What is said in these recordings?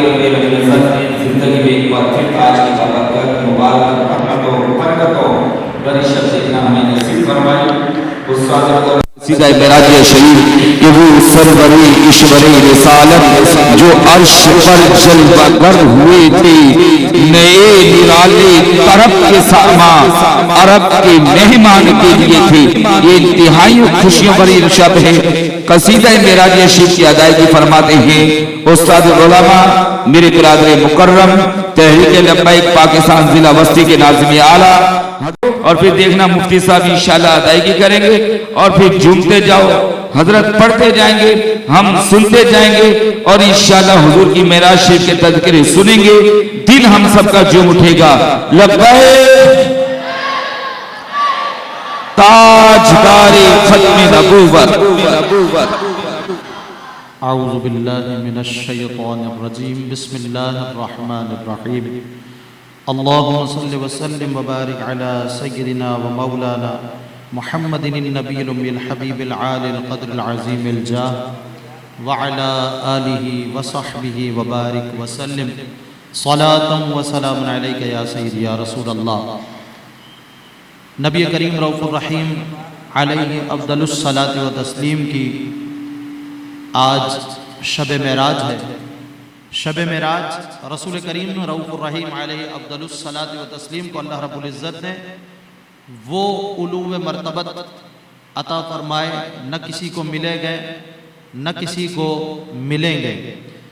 رب العزت نے زندگی میں ایک بار پھر آج کی برکت مبارک رحمت و برکت و بڑی شب دیکھنا ہمیں نصیب فرمائی. استاد قصیدہ معراج شریف کہ وہ سرور ایشور رسالت جو عرش پر جلوہ گر ہوئے تھے، نئے نرالے طرب کے سامان عرب کے مہمان کے لیے تھے. یہ انتہائی خوشیوں بھری شب ہے. قصیدہ معراج شریف کی ادائیگی فرماتے ہیں استاد العلماء میرے برادر مکرم تحریک لبیک پاکستان ضلع وسطی کے ناظم اعلیٰ. اور پھر دیکھنا مفتی صاحب انشاءاللہ ادائیگی کریں گے اور پھر جھومتے جاؤ، حضرت پڑھتے جائیں گے، ہم سنتے جائیں گے اور انشاءاللہ حضور کی معراج شریف کے تذکرے سنیں گے. دل ہم سب کا جھوم اٹھے گا. لبیک تاجدار ختم نبوت. اعوذ باللہ من الشیطان الرجیم. بسم اللہ الرحمن الرحیم. اللہم صلی وسلم وبارک علی سیدنا و مولانا محمد النبی الامی الحبیب العالی القدر العظیم الجاہ وعلی آلہ وصحبہ وبارک وسلم. صلاة و سلام علیکہ یا سیدی یا رسول اللہ. نبی کریم رؤوف الرحیم علیہ افضل الصلاۃ و تسلیم کی آج شب معراج ہے. شب معراج رسول کریم رؤوف الرحیم علیہ افضل الصلاۃ و تسلیم کو اللہ رب العزت نے وہ علو مرتبت عطا فرمائے نہ کسی کو ملے گئے نہ کسی کو ملیں گے.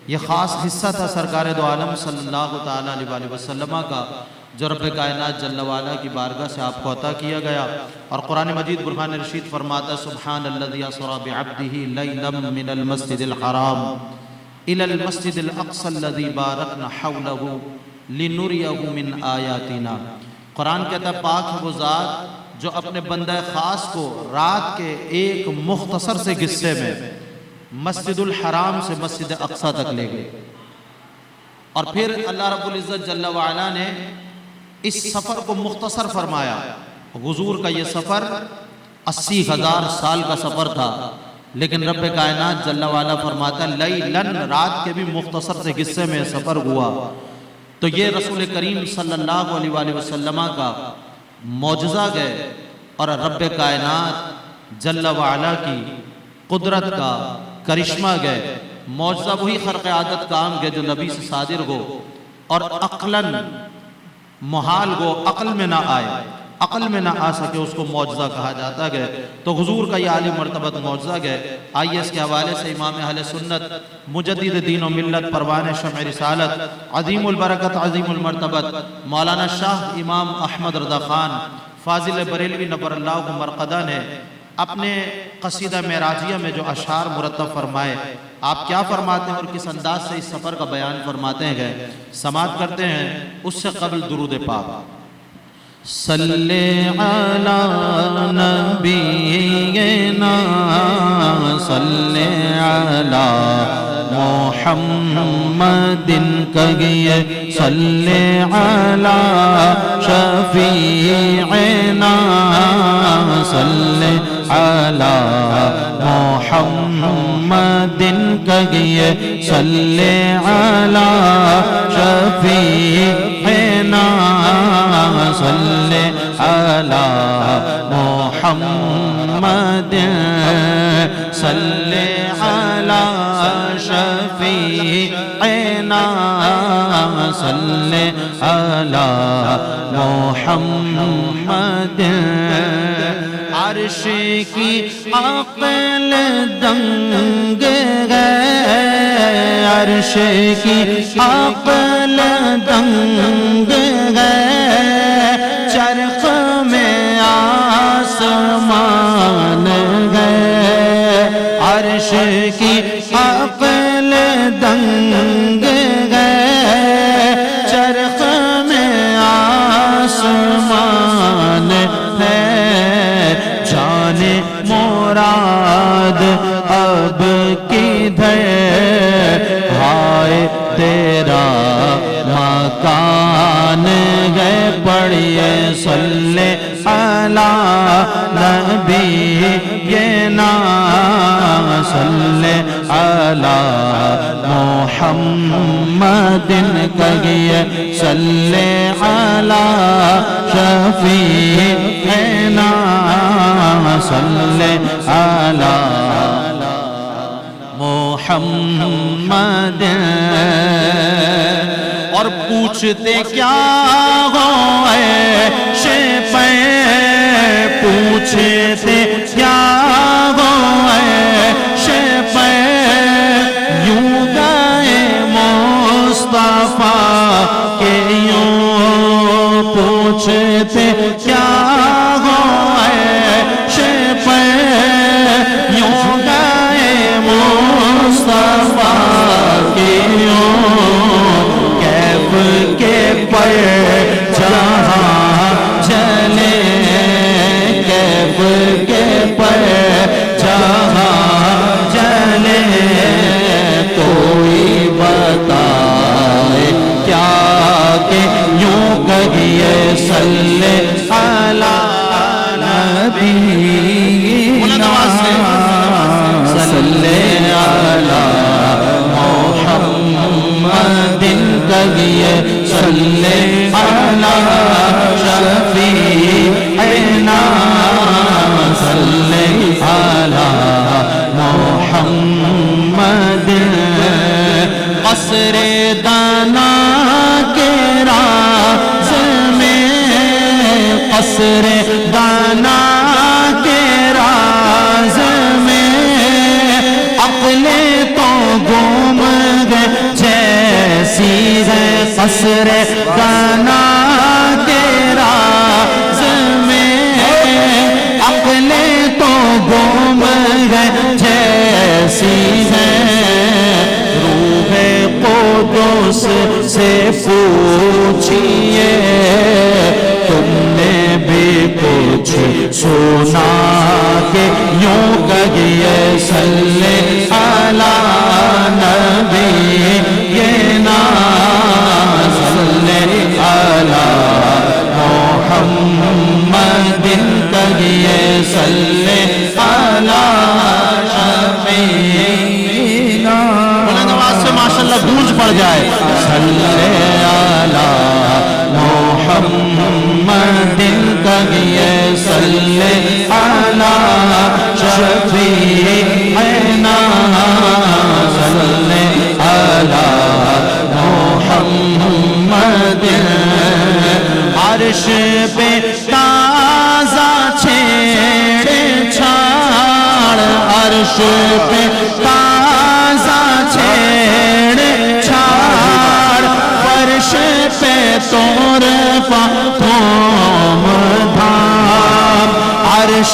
یہ خاص حصہ تھا سرکار دو عالم صلی اللہ تعالیٰ علیہ وسلم کا جو رب کائنات جل وعلا کی بارگاہ سے آپ کو عطا کیا گیا. اور قرآن مجید برہان رشید فرماتا ہے سبحان الذی اسری بعبدہ لیلا من المسجد الحرام الی المسجد الاقصی الذی بارکنا حولہ لنریہ من آیاتنا. قرآن کہتا ہے پاک ہے وہ ذات جو اپنے بندہ خاص کو رات کے ایک مختصر سے قصے میں مسجد الحرام سے مسجد اقصی تک لے گئے. اور پھر اللہ رب العزت جل وعلا نے اس سفر کو مختصر فرمایا. حضور کا یہ سفر 80,000 سال کا سفر تھا، لیکن رب کائنات جل وعلا فرماتا ہے لیلن رات کے بھی مختصر سے قصے میں سفر ہوا. تو یہ رسول کریم صلی اللہ علیہ وآلہ وسلم کا معجزہ گئے اور رب کائنات جل وعلا کی قدرت کا کرشمہ گئے. معجزہ وہی خرق عادت کام گئے جو نبی سے صادر ہو اور عقلاً محال گو عقل میں نہ آئے، عقل میں نہ آ سکے اس کو معجزہ کہا جاتا گئے. تو حضور کا یہ عالی مرتبت معجزہ گئے. آئیے اس کے حوالے سے امام اہل سنت مجدد دین و ملت پروان شمع رسالت عظیم البرکت عظیم المرتبت مولانا شاہ امام احمد رضا خان فاضل بریلوی نبر اللہ مرقدہ نے اپنے قصیدہ معراجیہ میں جو اشعار مرتب فرمائے، آپ کیا فرماتے ہیں اور کس انداز سے اس سفر کا بیان فرماتے ہیں، سماعت کرتے ہیں. اس سے قبل درود پاک. صلی علی نبینا صلی علی محمد کہیے صلی علی شفیعنا صلی علی محمد کہیے صلی علی شفیعنا صلی علی محمد صلی علی شفیعنا صلی علی محمد. عرش کی عقل دنگ گئے، عرش کی عقل دنگ گئے، چرخ میں آسمان گئے، عرش کی عقل دنگ گئے، چرخ میں آسمان ہے. جان مراد اب کدھر ہائے تیرا مکان ہے. پڑھیے صلی علی نبینا صلی علی محمد محمد کہیے صلی علی شفیعنا صلی علی محمد اور پوچھتے کیا ہو عیش پہ پوچھتے کیا ہو عیش پہ یوں گئے مصطفیٰ کے یوں پوچھتے کیا ہو عیش پہ یوں گئے مصطفیٰ کے یوں کیف کے پر جہاں چلے کیف کے پر جہاں چلے کوئی بتائے کیا کہ یوں کہیے صلی علی نبینا صلی علی محمد کہیے صلی علی شفیعنا صلی علی محمد قصر دانا کے راز میں قصر دانا کے راز میں عقلیں تو گم گئے جیسی ہے قصر دانا کے راز میں عقلیں تو گم گئے جیسی ہے روح قدس سے پوچھئے تم نے بھی کچھ سنا کہ یوں کہیے صلی علی نبینا صلی علی محمد کہیے صلی علی شفیعنا بلند آواز سے ماشاءاللہ گونج پڑ جائے صلی علی محمد کہیے صلی علی شفیعنا صلی علی محمد عرش پہ تازہ چھیڑ چھاڑ عرش پہ تازہ چھیڑ چھاڑ فرش پہ طور تھوم دھام عرش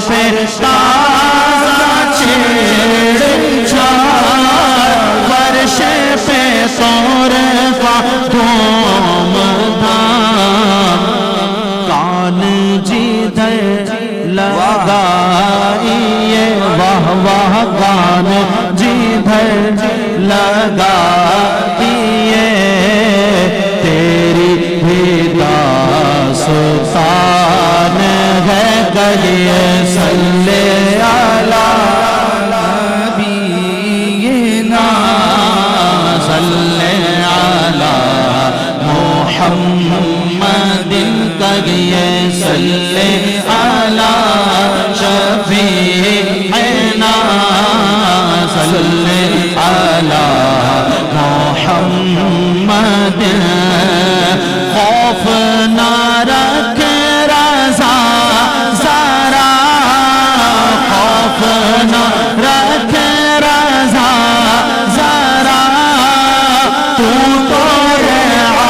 پہ تازہ چھیڑ چھاڑ فرش پہ طور تھوم دھام کان جدھر لگائیے واہ واہ کان جدھر لگائیے تیری بھی داستان ہے کہیے صلی علی نبینا صلی علی محمد کہیے صلی علی شفیعنا صلی علی محمد خوف نہ رکھ رضا ذرا خوف نہ رکھ رضا ذرا تو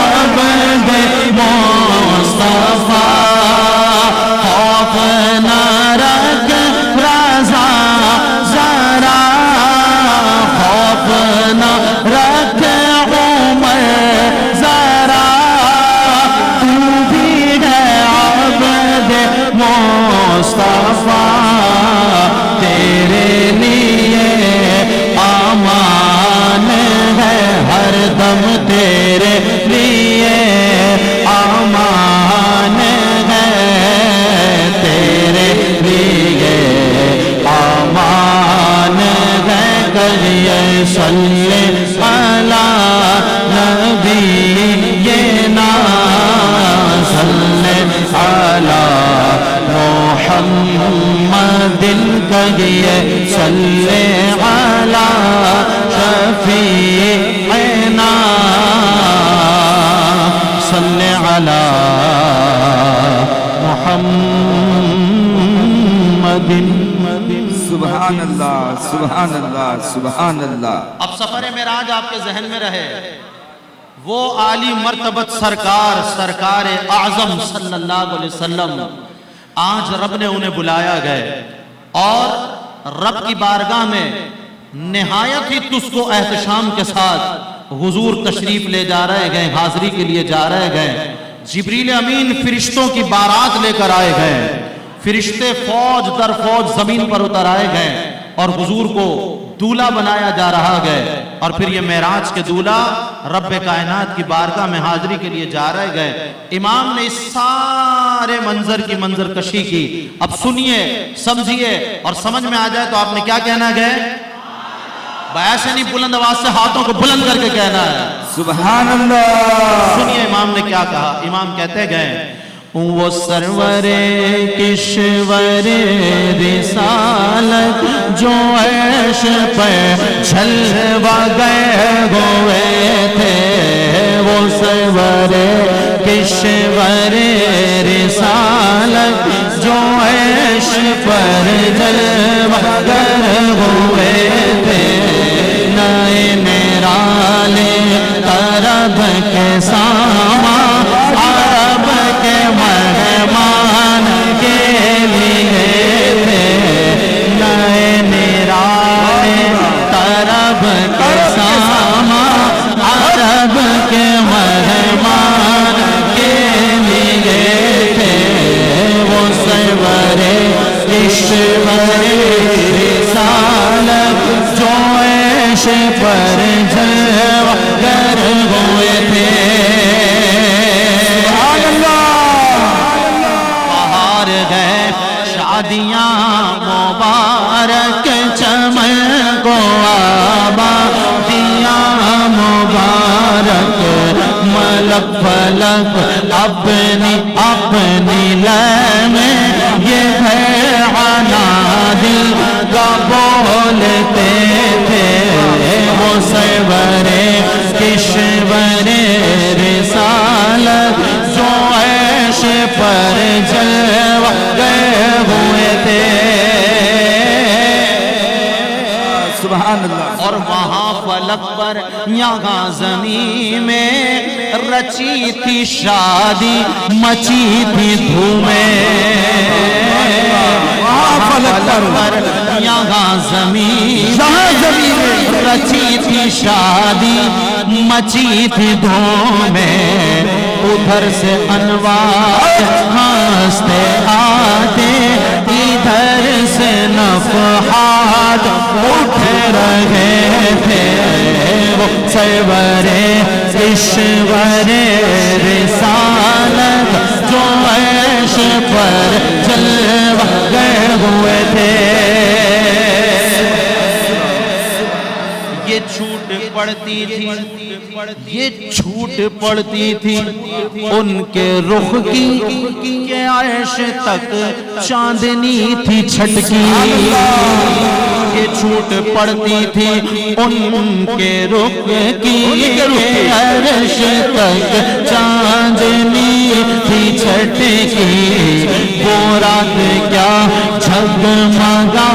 عبد مصطفیٰ خوف نہ رکھ رضا ذرا خوف نہ رکھ عمر ذرا تو بھی ہے عبد مصطفیٰ تیرے لیے امان ہے ہر دم تیرے لیے امان ہے تیرے لیے امان ہے کہیے صلی علی نبینا صلی علی محمد کہیے صلی علی شفیعنا صلی علی محمد. سبحان اللہ سبحان اللہ سبحان اللہ. اب سفر معراج آپ کے ذہن میں رہے. وہ عالی مرتبت سرکار اعظم صلی اللہ علیہ وسلم آج رب نے انہیں بلایا گئے اور رب کی بارگاہ میں نہایت ہی تسک و احتشام کے ساتھ حضور تشریف لے جا رہے گئے, حاضری کے لیے جا رہے گئے. جبریل امین فرشتوں کی بارات لے کر آئے گئے. فرشتے فوج در فوج زمین پر اتر آئے گئے اور حضور کو دولہا بنایا جا رہا گئے. اور پھر یہ معراج کے دولہا رب کائنات کی بارگاہ میں حاضری کے لیے جا رہے گئے. امام نے اس سارے منظر کی منظر کشی کی. اب سنیے, سمجھیے اور سمجھ میں آ جائے تو آپ نے کیا کہنا گئے؟ ایسے نہیں بلند آواز سے ہاتھوں کو بلند کر کے کہنا ہے سبحان اللہ. سنیے امام نے کیا کہا. امام کہتے گئے وہ سرور کشور رسالت جو عیش پہ جلوہ گئے ہوئے تھے. وہ سرور کشور رسالت جو عیش پر جلوہ گئے ہوئے تھے. نئے نرالے طرب کے ساما عرب کے مہمان کے لیے تھے. نئے نرالے طرب کے ساما عرب کے مہمان کے لیے تھے. وہ سرور کشور رسالت جو عیش پر جلوہ گر ہوئے تھے. باہر گئے شادیاں مبارک چمن کو آبادیاں مبارک ملک فلک اپنی اپنی لے میں یہ ہے عنادل کا بولتے تھے. وہ سرور کشور رسالت جو عیش پر جلوہ گئے ہوئے تھے. سبحان اللہ. اور وہاں فلک پر یہاں زمین میں رچی تھی شادی مچی تھی دھومیں. وہاں فلک پر یہاں زمین رچی تھی شادی مچی تھی دھومیں. ادھر سے انوار ہنستے آتے ادھر سے نفحات اٹھ رہے تھے. وہ سرور کشور رسالت جو عیش پر جلوہ گئے ہوئے تھے. یہ چھوٹ پڑتی تھی ان کے رخ کی کہ عرش تک چاندنی تھی چھٹکی. یہ چھوٹ پڑتی تھی ان کے رخ کی کہ عرش تک چاندنی تھی چھٹکی. وہ رات کیا جھگمگا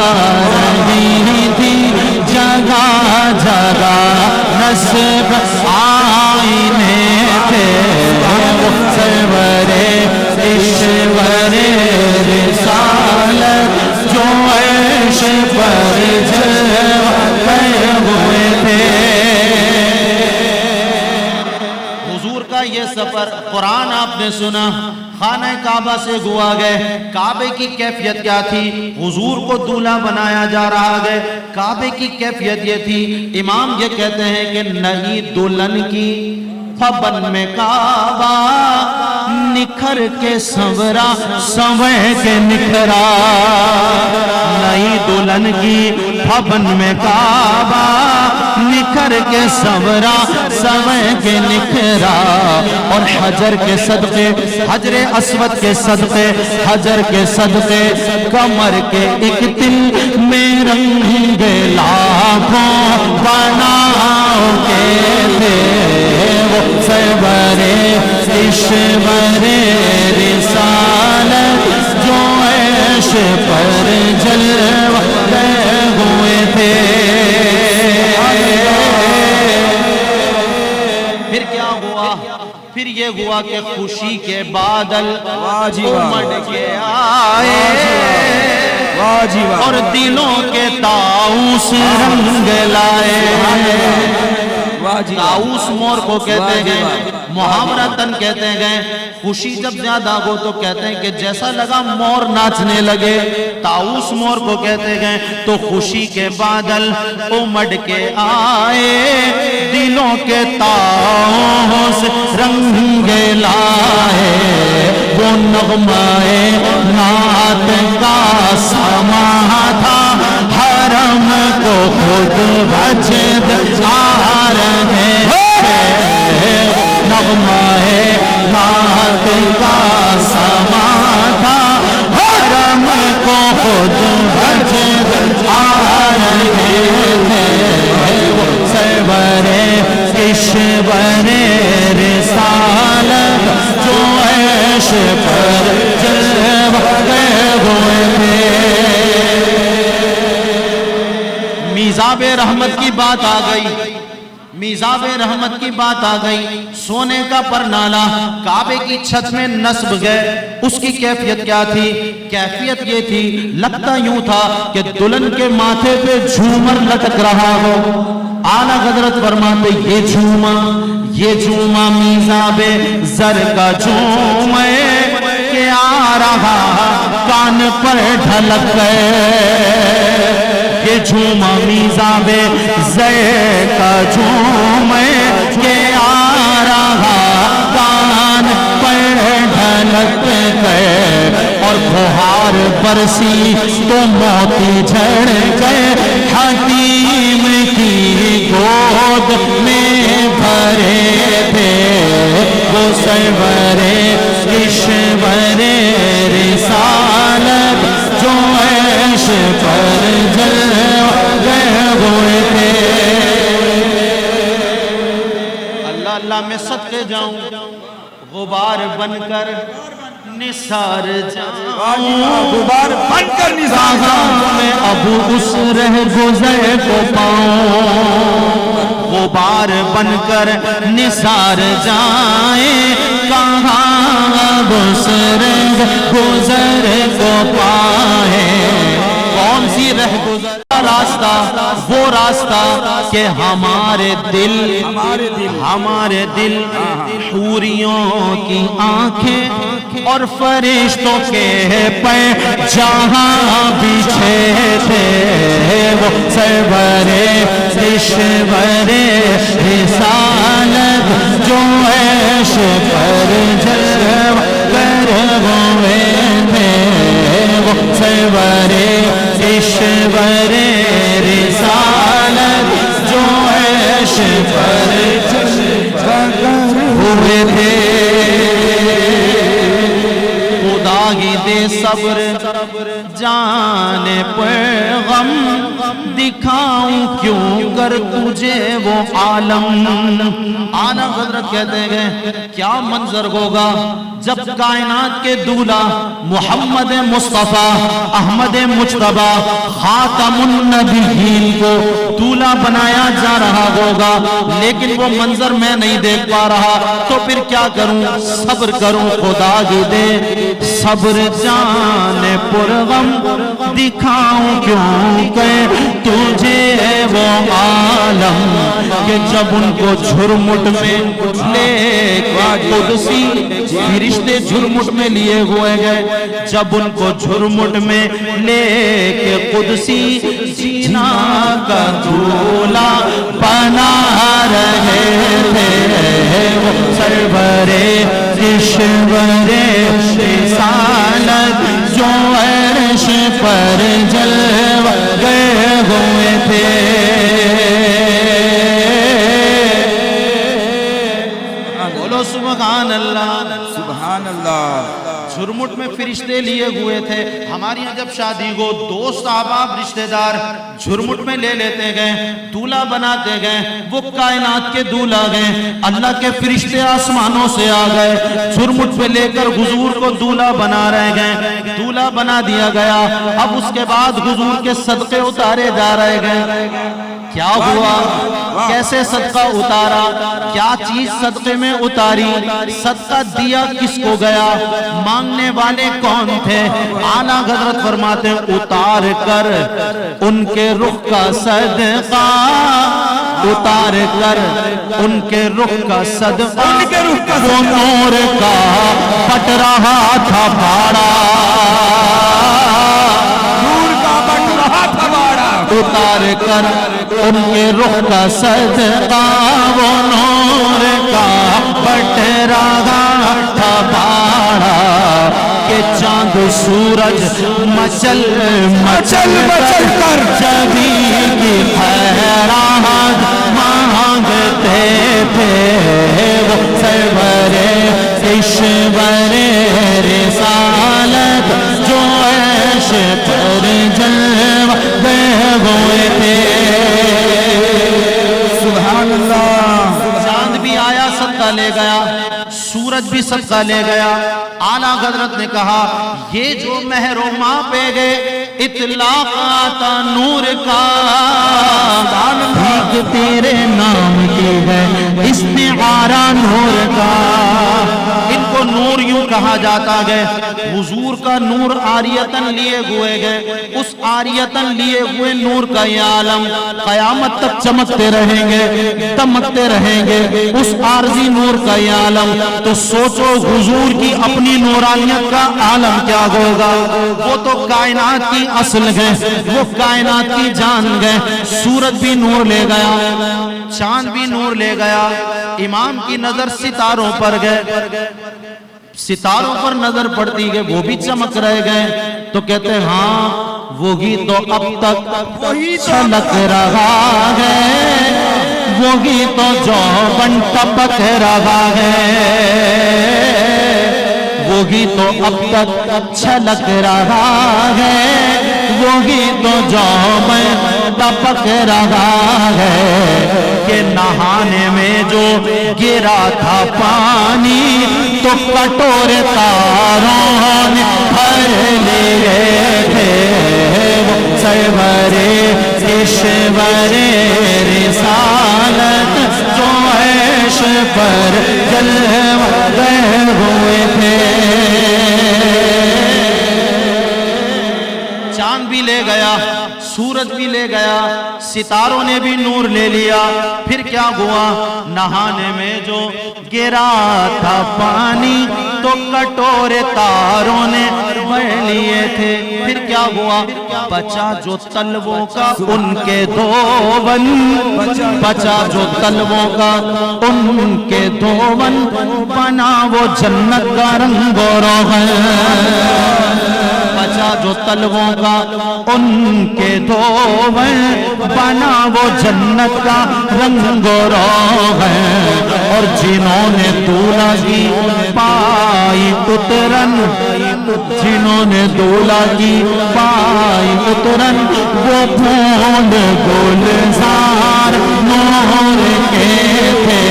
رہی تھی جگہ جگہ نصب آئینے تھے. وہ سرور کشور رسالت جو عیش پر جلوہ گئے ہوئے تھے. حضور کا یہ سفر قرآن آپ نے سنا. خانہ کعبہ سے گوا گئے. کعبے کی کیفیت کیا تھی؟ حضور کو دولہا بنایا جا رہا گئے. کعبے کی کیفیت یہ تھی. امام یہ کہتے ہیں کہ نہیں دلہن کی فبن میں کعبہ نکھر کے سنورا سنور کے نکھرا. نئی دلہن کی فبن میں کعبہ نکھر کے سنورا سویں کے نکھرا اور حجر کے صدقے حجر اسود کے صدقے حجر کے صدقے کمر کے ایک دل میں رنگ لاکھوں بناؤ کے تھے وہ سرورِ اشور رسالت جو عیش پر جلوہ ہوئے تھے۔ پھر کیا ہوا؟ پھر یہ ہوا کہ خوشی کے بادل امڑ کے آئے اور دلوں کے طاؤس رنگ لائے۔ طاؤس مور کو کہتے ہیں، محاورتاً کہتے ہیں خوشی جب زیادہ ہو تو کہتے ہیں کہ جیسا لگا مور ناچنے لگے۔ طاؤس مور کو کہتے ہیں تو خوشی کے بادل امڑ کے آئے دلوں کے طاؤس رنگ لائے۔ وہ نغمہ نعت کا سما تھا حرم کو خود بجد آ رہے تھے۔ نغمہ نعت کا سما تھا حرم کو خود بجد آ رہے تھے۔ سرور اشور رسالت جو عیش پر جلوہ ہوئے تھے۔ میزاب رحمت کی بات آ گئی، میزاب رحمت کی بات آ گئی۔ سونے کا پرنالہ کعبے کی چھت میں نصب گئے۔ اس کی کیفیت کیا تھی؟ کیفیت یہ تھی، لگتا یوں تھا کہ دلہن کے ماتھے پہ جھومر لٹک رہا ہو۔ اعلیٰ حضرت فرماتے یہ جھوما میزاب زر کا جھوم کہ آ رہا کان پر ڈھلک گئے۔ یہ جھوما میزاب زر کا جھوم کہ آ رہا کان پر ڈھلک گئے۔ اور بہار برسی تو موتی جھڑ گئے، حکیم کی گود میں بھرے تھے وہ سرور اشور رسالت جو عیش پر جلوہ ہوئے تھے۔ اللہ اللہ میں صدقے جاؤں، غبار بن کر نثار جاؤں، غبار بن کر نثار جاؤں، میں اب اس رہ گزر کو پاؤں۔ غبار بن کر نثار جائیں، کہاں اب اس رہ گزر کو پائیں۔ کون سی رہ گزر راستہ؟ وہ راستہ کہ ہمارے دل حوریوں کی آنکھیں اور فرشتوں کے پیر جہاں بچھے تھے وہ سرور اشور رسالت جو عیش پر جلوہ ہوئے تھے وہ سرور اشور رسالت جو عیش پر جلوہ ہوئے تھے۔ خدا ہی دے صبر جان پر غم، دکھاؤں کیوں کر تجھے وہ عالم۔ آنا حضرت کہتے ہیں کیا منظر ہوگا جب کائنات کے دولہ محمد مصطفیٰ احمد مجتبیٰ خاتم النبیین کو دولہ بنایا جا رہا ہوگا، لیکن وہ منظر میں نہیں دیکھ پا رہا، تو پھر کیا کروں؟ صبر کروں۔ خدا ہی دے صبر جان پر غم، دکھاؤں کیوں کہ تجھے وہ عالم کہ جب ان کو جھرمٹ میں لے قدسی فرشتے جھرمٹ میں لیے ہوئے گئے، جب ان کو جھرمٹ میں لے کے قدسی جینا کا دولہ بنا رہے تھے وہ سرور اشور رسالت جو عرش پر جلوہ گئے ہوئے تھے۔ سبحان اللہ سبحان اللہ. جھرمٹ میں فرشتے لیے ہوئے تھے. ہمارے یہاں جب شادی ہو دوست احباب رشتہ دار جھرمٹ میں لے لیتے گئے, دولہا بناتے گئے. وہ کائنات کے دولہا گئے, اللہ کے فرشتے آسمانوں سے آ گئے, جھرمٹ پہ لے کر حضور کو دولہا بنا رہے گئے. دولہا بنا دیا گیا. اب اس کے بعد حضور کے صدقے اتارے جا رہے گئے. کیا ہوا, کیسے صدقہ اتارا, کیا چیز صدقے میں اتاری, صدقہ دیا کس کو گیا, مانگنے والے کون تھے. اعلیٰ حضرت فرماتے ہیں اتار کر ان کے رخ کا صدقہ, اتار کر ان کے رخ کا صدقہ, وہ نور کا پٹ رہا تھا باڑا, نور کا بٹ رہا تھا باڑا. اتار کر ان کے رخ کا صدقہ, وہ نور کا بٹ رہا تھا باڑا. کہ چاند سورج مچل مچل کر جبی کی خیرات مانگتے تھے. وہ سرورے اشورے رسالت جو عیش پر جلوہ دے ہوئے تھے. سبحان اللہ. چاند بھی آیا صدقہ لے گیا, سورج بھی صدقہ لے گیا. اعلیٰ حضرت نے کہا یہ جو مہر و ماں پہ گئے اطلاق آتا نور کا, بھیک تیرے نام کی ہے استعارہ نور کا. ان کو نور یوں کہا جاتا ہے. حضور کا نور آریتن لیے ہوئے گئے. اس آریتن لیے ہوئے نور کا یہ عالم قیامت تک چمکتے رہیں گے, دمکتے رہیں گے. اس عارضی نور کا یہ عالم, تو سوچو حضور کی اپنی نورانیت کا عالم کیا ہوگا. وہ تو کائنات کی اصل ہے, وہ کائنات کی جان گئے. سورج بھی نور لے گیا, چاند بھی نور لے گیا. امام کی نظر ستاروں پر گئے, ستاروں پر نظر پڑتی ہے, وہ بھی چمک رہ گئے. تو کہتے ہیں ہاں وہی تو اب تک چھلک رہا ہے, وہی تو جوبن ٹپک رہا ہے, وہی تو اب تک چھلک رہا ہے, وہی تو جوبن ٹپک رہا ہے. کہ نہانے میں جو گرا تھا پانی تو کٹورے تاروں نے بھر لیے تھے. سرورے اشورے رسالت جو عیش پر جلوہ دے ہوئے تھے. چاند بھی لے گیا, سورج بھی لے گیا, ستاروں نے بھی نور لے لیا. پھر کیا ہوا, نہانے میں جو گرا تھا پانی تو کٹورے تاروں نے بھر لیے تھے. پھر کیا ہوا, بچا جو تلووں کا ان کے دھون, بچا جو تلووں کا ان کے دھون, بنا وہ جنت کا رنگ و روغن. بچا جو تلووں کا ان کے دھون, بنا وہ جنت کا رنگ و روغن. اور جنہوں نے دولہا کی پائی اترن, جنہوں نے دولہا کی پائی اترن, وہ پھول گلزار نور کے تھے.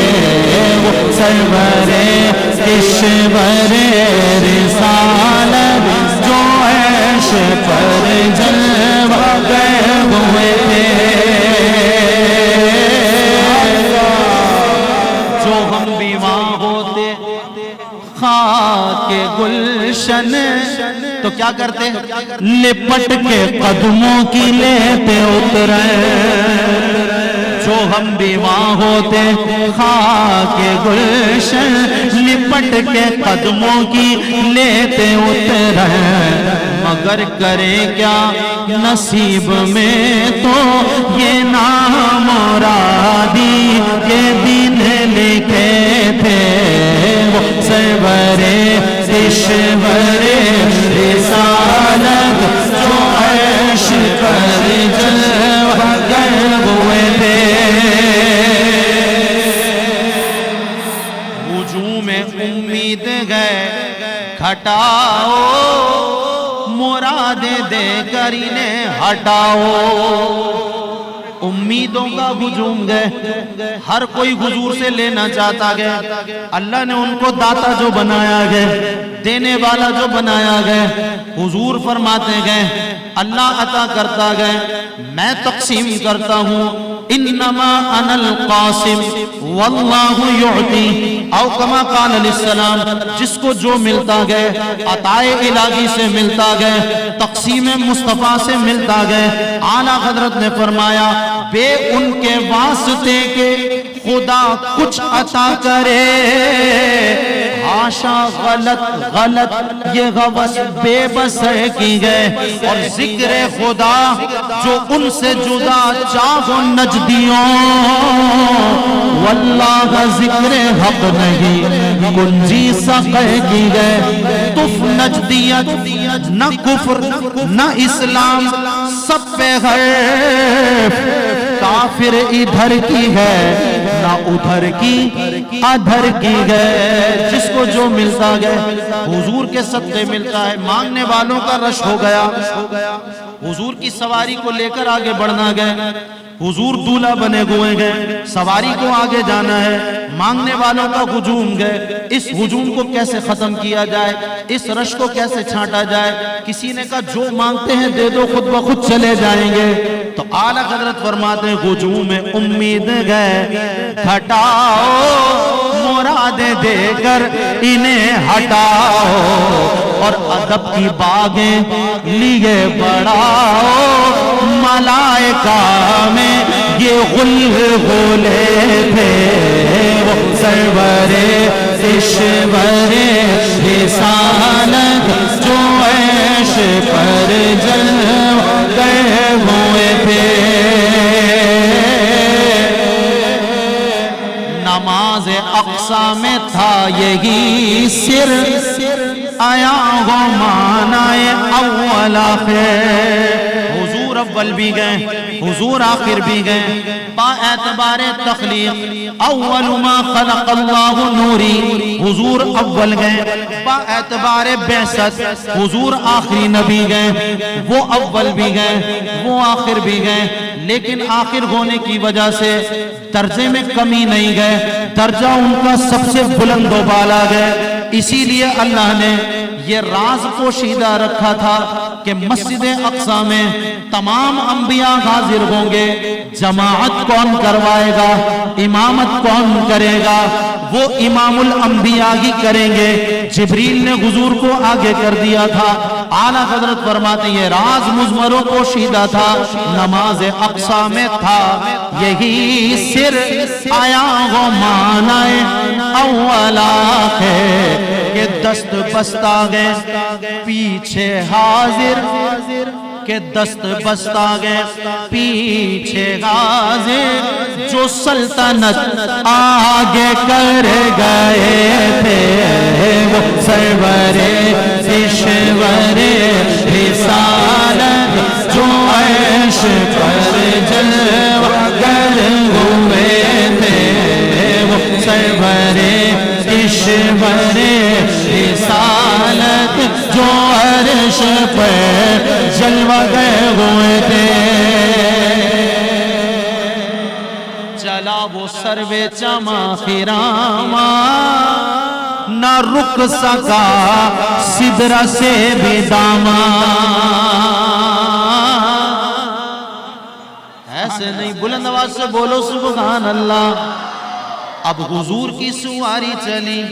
وہ سرورے اشورے رسالت جو عیش پر جلوہ دے ہوئے تھے. جو ہم بھی وہاں ہوتے خاک گلشن, تو کیا کرتے, لپٹ کے قدموں کی لیتے اترے. جو ہم بھی وہاں ہوتے خاک گلشن, لپٹ کے قدموں کی لیتے اترے. مگر کریں کیا نصیب میں تو یہ نامرادی کے دن لکھے تھے. وہ سرورے اشورے رسالت جو عیش پر جلوہ دے ہوئے تھے. ہجوم گھٹاؤ، مرادیں دے کر انہیں ہٹاؤ۔ امیدوں کا ہجوم گئے، ہر کوئی حضور سے لینا چاہتا گئے، اللہ نے ان کو داتا جو بنایا گئے، دینے والا جو بنایا گئے، حضور فرماتے گئے اللہ عطا کرتا گئے، میں تقسیم کرتا ہوں، انما انا القاسم واللہ یعطی، او کما قال علیہ السلام، جس کو جو ملتا گئے عطائے الہی سے ملتا گئے، تقسیم مصطفیٰ سے ملتا گئے۔ اعلیٰ حضرت نے فرمایا بے ان کے واسطے کے خدا کچھ عطا کرے، حاشا غلط یہ غوث بے بس ہے کی گئے، اور ذکر خدا جو ان سے جدا چاہو نجدیوں، واللہ ذکر حق نہیں کنجی سقہ کی گئے۔ تف نجدیت نہ کفر نہ اسلام، سب پہ غیب، کافر ادھر کی ہے نہ ادھر کی ادھر کی گئے، جس کو جو ملتا گئے حضور کے صدقے ملتا ہے۔ مانگنے والوں کا رش ہو گیا، حضور کی سواری کو لے کر آگے بڑھنا گئے، حضور دولہ بنے ہوئے گئے، سواری کو آگے جانا ہے، مانگنے والوں کا ہجوم گئے، اس ہجوم کو کیسے ختم کیا جائے، اس رش کو کیسے چھانٹا جائے۔ کسی نے کہا جو مانگتے ہیں دے دو، خود بخود چلے جائیں گے، تو اعلیٰ حضرت فرماتے ہیں ہجوم میں امید گئے، ہٹاؤ مرادیں دے کر انہیں ہٹاؤ، اور ادب کی باغیں لیے بڑھاؤ، ملائکہ میں یہ غلغلے تھے، وہ سرورِ اشور رسالت جو عیش پر جلوے ہوئے تھے۔ نماز اقصی میں تھا یہی سر، آیا ہو معنی اول آخر، حضور اول بھی گئے حضور آخر بھی گئے، با اعتبار تخلیق اول ما خلق اللہ نوری، حضور اول گئے، با اعتبار بعثت حضور آخری نبی گئے، وہ اول بھی گئے وہ آخر بھی گئے، لیکن آخر ہونے کی وجہ سے درجے میں کمی نہیں گئے، درجہ ان کا سب سے بلند و بالا گئے۔ اسی لیے اللہ نے یہ راز پوشیدہ رکھا تھا کہ مسجد اقصی میں تمام انبیاء حاضر ہوں گے، جماعت کون کروائے گا، امامت کون کرے گا، وہ امام الانبیاء ہی کریں گے۔ جبریل نے حضور کو آگے کر دیا تھا، اعلیٰ حضرت فرماتے یہ راز مضمر و پوشیدہ تھا، نماز اقصی میں تھا یہی سر، آیا ہو معنی اول آخر، کہ دست بستہ گئے پیچھے حاضر، کہ دست بستہ گئے پیچھے حاضر، جو سلطنت آگے کر گئے تھے، وہ سرور اشور رسالت جو عیش پر جلوہ گر ہوئے تھے، وہ سرور اشور رسالت جو عرش پر جلوہ گئے ہوئے تھے۔ چلا وہ سروے چما خراما، نہ رک سکا سدرہ سے بھی داما، ایسے نہیں، بلند آواز سے بولو سبحان اللہ۔ اب حضور کی سواری چلی،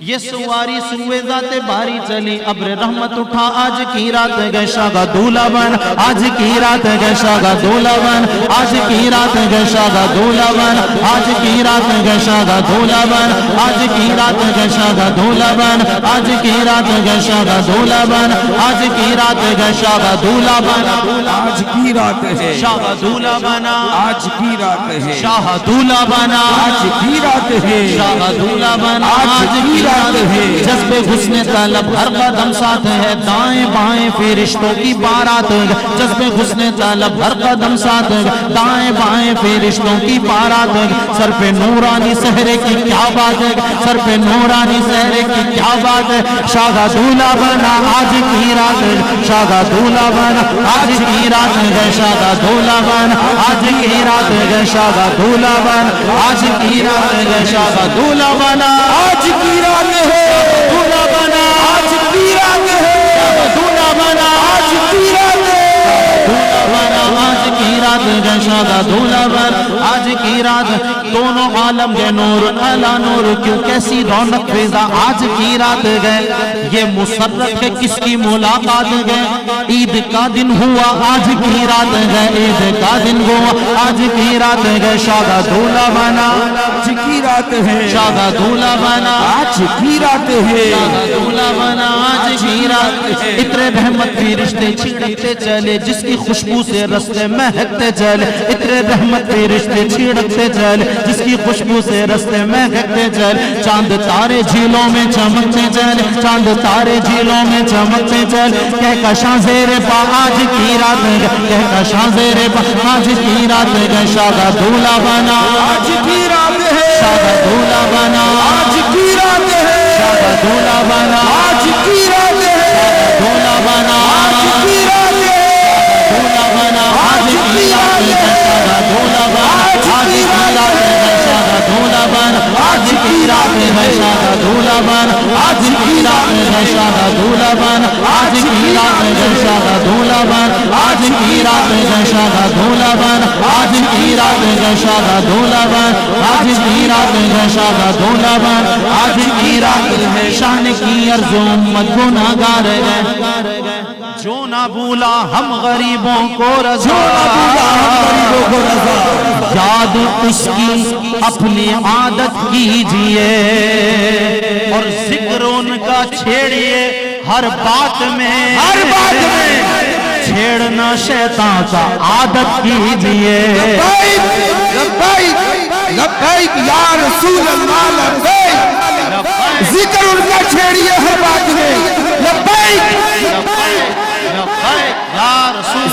یہ سواری سوئے ذات باری چلی، ابر رحمت اٹھا آج کی رات گئے شاگا دولہ بن، آج کی رات گئے شاگا دولہ بن، آج کی رات گئے شاگا دولہ بن، آج کی رات گئے شاگا دولہ بن، آج کی رات گئے شاگا دولہ بن، آج کی رات گئے شاگا دولہ بن، آج کی رات گئے شاگا دولہ بن، آج کی رات ہے شاگا دولہ بنا، آج کی رات ہے شاہ دولہ بنا، آج کی رات ہے شاہ دولہ بنا، آج کی رات ہے جذبے حسن طلب ہر قدم ساتھ ہے دائیں بائیں فرشتوں کی بارات ہے جذبے حسن طلب ہر قدم ساتھ ہے دائیں بائیں فرشتوں کی بارات ہے سر پہ نورانی سہرے کی کیا بات ہے سر پہ نورانی سہرے کی کیا بات ہے شاہ دولہ بنا آج کی رات ہے شاہ دولہ بنا آج کی رات ہے شاہ دولہ بنا آج کی رات ہے شاہ دولہ بنا آج کی رات ہے شاہ دولہ بنا آج کی رات ہے دولہ بنا آج کی رات ہے دولہ بنا آج کی رات ہے آج کی رات ہے شاہ دولہ بنا آج کی رات دونوں عالم گئے نور اعلیٰ نور کیوں کیسی رونق فیضا آج کی رات گئے یہ مسرت ہے کس کی ملاقات گئے عید کا دن ہوا آج کی رات گئے عید کا دن ہوا آج کی رات گئے شاہ دولہ بنا آج کی رات ہے شاہ دولہ بنا آج کی رات ہے شاہ دولہ بنا آج کی رات اترے رحمت کی رشتے چھڑکتے چلے جس کی خوشبو سے رستے مہکتے چلے اترے رحمت کے رشتے چھڑکتے چلے جس کی خوشبو سے رستے مہکتے چلے چاند تارے جھیلوں میں چمکتے چلے چاند تارے جھیلوں میں چمکتے چلے کہکشاں زیر پا آج کی رات کہکشاں زیر پا آج کی رات شاہ دولہ بنا آج کی رات ہے شاہ دولہ بنا آج کی رات ہے شاہ دولہ بنا آج کی رات ہے دولہ بنا آج کی رات ہے دولہ بنا آج کی رات شاہ دولہ بنا آج کی رات شاہ دولہ بنا آج کی رات شاہ دولہ بنا آج کی رات شاہ دولہ بنا آج کی رات شاہ دولہ بنا آج کی رات شاہ دولہ بنا آج کی رات شاہ دولہ بنا آج کی رات شاہ دولہ بنا آج کی رات شان کی عرض امت گناہگار ہے جو نہ بھولا ہم غریبوں کو رضا یاد اس کی اپنی عادت کیجئے اور ذکر ان کا چھیڑیے ہر بات میں چھیڑنا شیطان کا عادت کیجئے لبیک یا رسول اللہ لبیک ذکر ان کا چھیڑیے ہر بات میں لبیک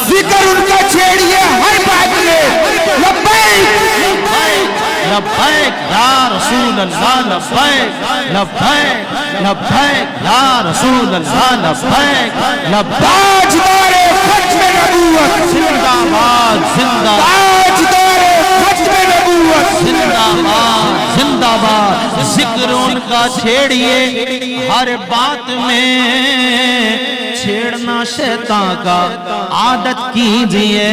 ذکر ان کا چھیڑیے ہر بات میں لبیک لبیک یا رسول اللہ لبیک لبیک لبیک یا رسول اللہ لبیک لبیک تاجدار ختم نبوت زندہ باد زندہ تاجدار ختم نبوت زندہ باد زندہ باد ذکر ان کا چھیڑیے ہر بات میں چھیڑنا شیطان کا عادت کیجئے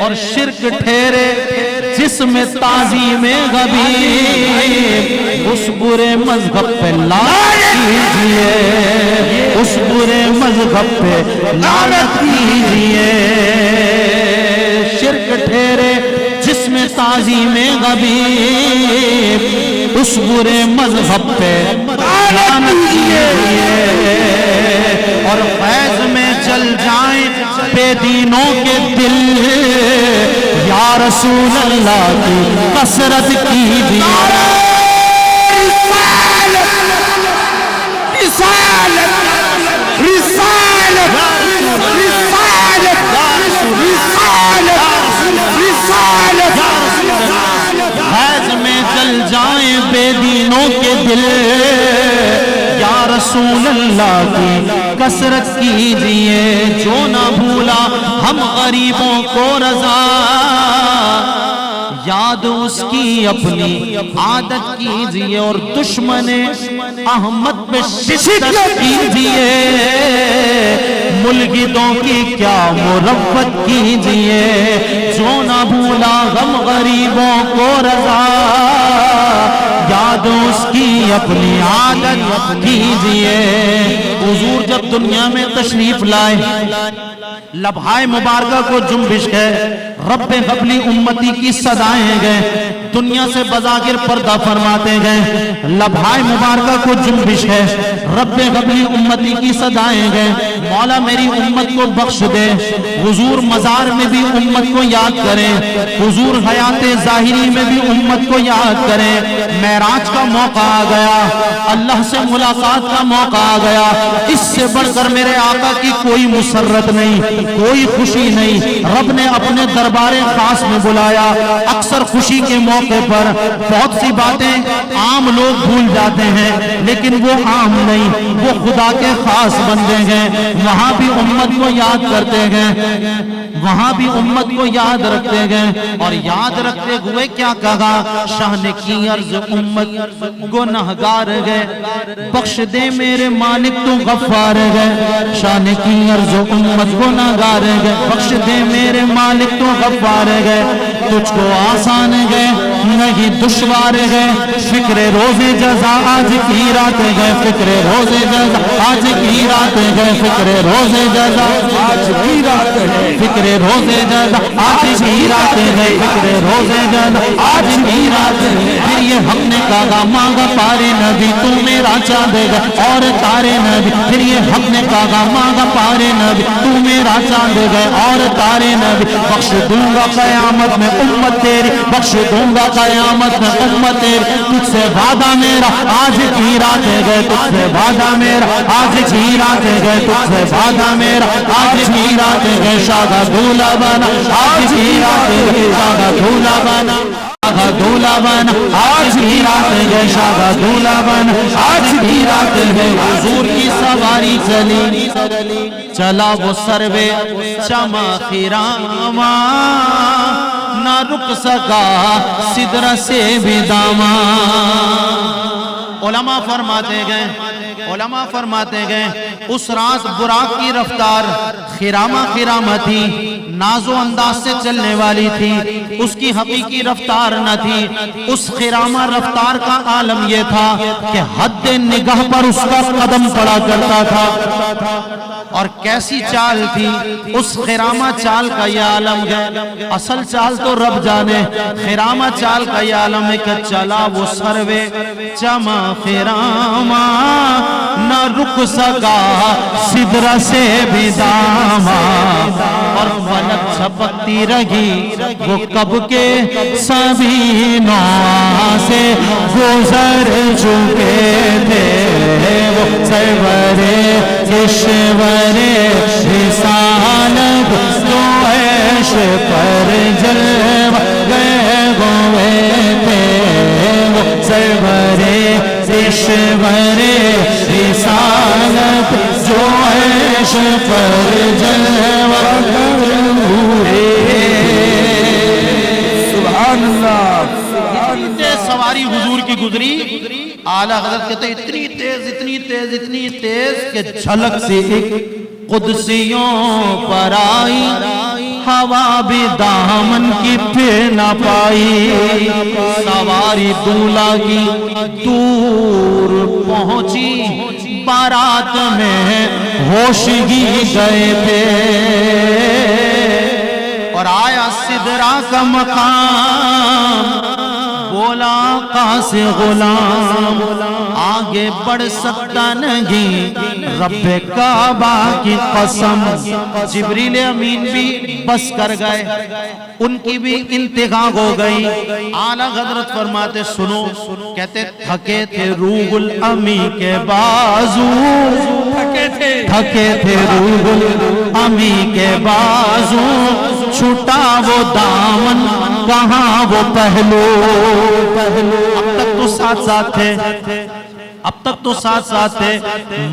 اور شرک ٹھہرے جس میں تعظیم غبیر اس برے مذہب پہ لعنت کیجئے اس برے مذہب پہ لعنت کیجئے شرک ٹھہرے جس میں تعظیم غبیر اس برے مذہب پہ لعنت کیجئے اور فیض میں چل جائیں بے دینوں کے دل یا رسول اللہ کی کثرت کیجئے فیض میں چل جائیں بے دینوں کے دل یا رسول اللہ کی کثرت کیجئے جو نہ بھولا ہم غریبوں کو رضا یاد اس کی اپنی عادت کیجئے اور دشمن احمد پہ شدت کیجئے ملگدوں کی کیا مرفت کیجئے جو نہ بھولا غم غریبوں کو رضا یاد اس کی اپنی عادت کیجئے حضور جب دنیا میں تشریف لائے لبھائے مبارکہ کو جنبش ہے رب قبلی امتی کی صدائیں گئے دنیا سے بظاہر پردہ فرماتے گئے لبھائے مبارکہ کو جنبش ہے رب قبلی امتی کی صدائیں گئے مولا میری امت کو بخش دے. حضور مزار میں بھی امت کو یاد کرے, حضور حیات ظاہری میں بھی امت کو یاد کرے. معراج کا موقع آ گیا, اللہ سے ملاقات کا موقع آ گیا, اس سے بڑھ کر میرے آقا کی کوئی مسرت نہیں, کوئی خوشی نہیں. رب نے اپنے دربار خاص میں بلایا. اکثر خوشی کے موقع پر بہت سی باتیں عام لوگ بھول جاتے ہیں, لیکن وہ عام نہیں, وہ خدا کے خاص بندے ہیں. وہاں بھی امت کو یاد کرتے گئے, وہاں بھی امت کو یاد رکھتے گئے, اور یاد رکھتے ہوئے کیا کہا, شان کی عرض امت گنہگار گئے, بخش دے میرے مالک تو غفار گئے. شان کی عرض امت گنہگار گئے, بخش دے میرے مالک تو غفار گئے. تجھ کو آسان گئے نہیں دشوار گئے, فکر روز جزا آج کی رات گئے, فکر روز جزا آج کی رات گئے, فکر روز جزا آج کی رات ہے, فکر روز جزا آج کی رات ہے, فکر روز جزا آج کی رات ہے. پھر یہ ہم نے کہا مانگا پارے نبی تو میرا چاند گئے اور تارے نبی. پھر یہ ہم نے کہا مانگا پارے نبی تو میرا چاند گئے اور تارے نبی. بخش دوں گا قیامت میں امت تیری, بخش دوں گا قیامت میں امت تیری. تجھ سے وعدہ میرا آج کی رات گئے, تجھ سے وعدہ میرا آج کی رات گئے, تجھ سے وعدہ میرا آج کی رات گئے. شاگا دھولا بنا آج کی رات گئے, شاگا دھولا بنا, شاگا دھولا بنا آج کی رات گئے, شاگا دھولا بنا آج کی رات گئے. حضور کی سواری چلی, چلا وہ سروے چما خراما, نہ رک سکا سدرہ سے بھی داما. علماء فرماتے گئے, علماء فرماتے گئے اس رات براق کی رفتار خرامہ خرامہ تھی, ناز و انداز سے چلنے والی تھی, اس کی حقیقی رفتار نہ تھی. اس خرامہ رفتار کا عالم یہ تھا کہ حد نگاہ پر اس کا قدم پڑا کرتا تھا. اور کیسی چال تھی اس خرامہ چال کا یہ عالم ہے, اصل چال تو رب جانے, خرامہ چال کا یہ عالم ہے کہ چلا وہ سروے چما خرامہ, نہ رک سکا سدرہ سے بھی داما. اور فلک چھپکتی رہی وہ کب کے سبھی نوع سے گزر چکے تھے, وہ سرورے کشورے رسالت تو عیش پر جلوہ گئے ہوئے تھے, وہ سرورے کشورے رسالت جو عیش پر جلوہ گئے ہوئے. سبحان اللہ. سواری حضور کی گزری, اعلیٰ حضرت کہتے ہیں اتنی تیز اتنی تیز اتنی تیز کہ جھلک سے ایک قدسیوں پر آئی, ہوا بھی دامن کی پھر نہ پائی. سواری دولہ کی دور پہنچی, بارات میں ہوش ہی گئے تھے, اور آیا سدرہ کا مقام, بولا آقا سے غلام آگے بڑھ سکتا نہیں, رب کعبہ کی قسم. جبریل امین بھی بس کر گئے, ان کی بھی انتہا ہو گئی. اعلیٰ حضرت فرماتے سنو, کہتے تھکے تھے روح الامی کے بازو, تھکے تھے روح الامی کے بازو, چھٹا وہ دامن کہاں وہ پہلو. اب تک تو ساتھ ساتھ تھے, اب تک تو ساتھ ساتھ تھے,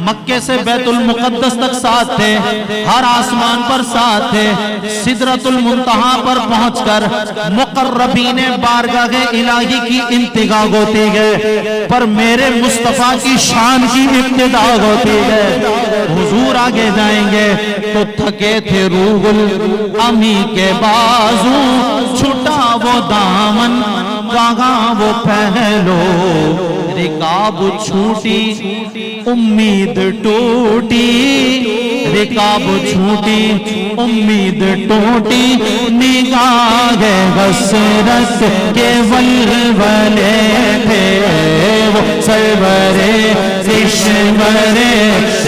مکے سے بیت المقدس تک ساتھ تھے, ہر آسمان پر ساتھ تھے. سدرۃ المنتہا پر پہنچ کر مقربین بارگاہ الہی کی انتہا ہوتی ہے, پر میرے مصطفیٰ کی شان کی ابتدا ہوتی ہے. حضور آگے جائیں گے تو تھکے تھے روح الامی کے بازو, چھٹا وہ دامن کہاں وہ پہلو. رکاب چھوٹی امید ٹوٹی, رکاب چھوٹی امید ٹوٹی, نگاہ حسرت کے ولولے تھے, وہ سرورے کشورے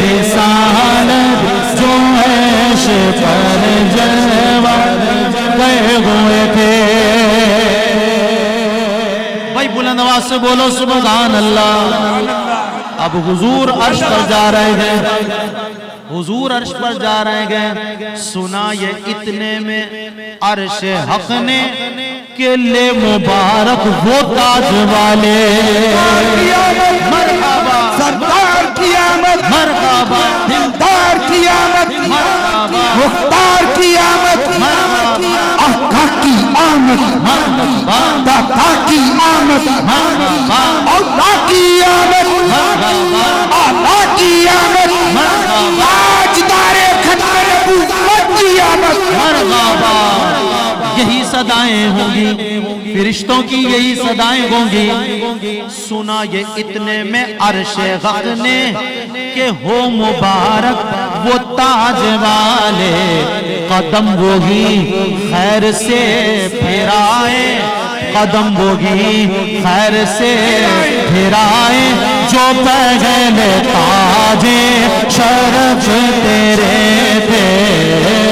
رسالت ہوئے تھے. بھائی بلند آواز سے بولو سبحان اللہ. اب حضور عرش پر جا رہے ہیں, حضور عرش پر جا رہے ہیں. سنا یہ اتنے میں عرش حق نے کہ لے مبارک وہ تاج والے. مرحبا سردار کی آمد, مرحبا دلدار کی آمد, مرحبا مختار کی آمد, آقا کی آمد, مرحبا داتا کی آمد, مرحبا اللہ کی آمد, آلہ کی آمد, تاجدار ختم نبوت کی آمد. مرحبا. یہی صدائیں ہوں گی, فرشتوں کی یہی صدائیں ہوں گی. سنا یہ اتنے میں عرش حق نے کہ ہو مبارک وہ تاج والے. قدم وہی خیر سے پھرائے, قدم وہی خیر سے پھرائے جو پہلے تاج شرف تیرے تھے.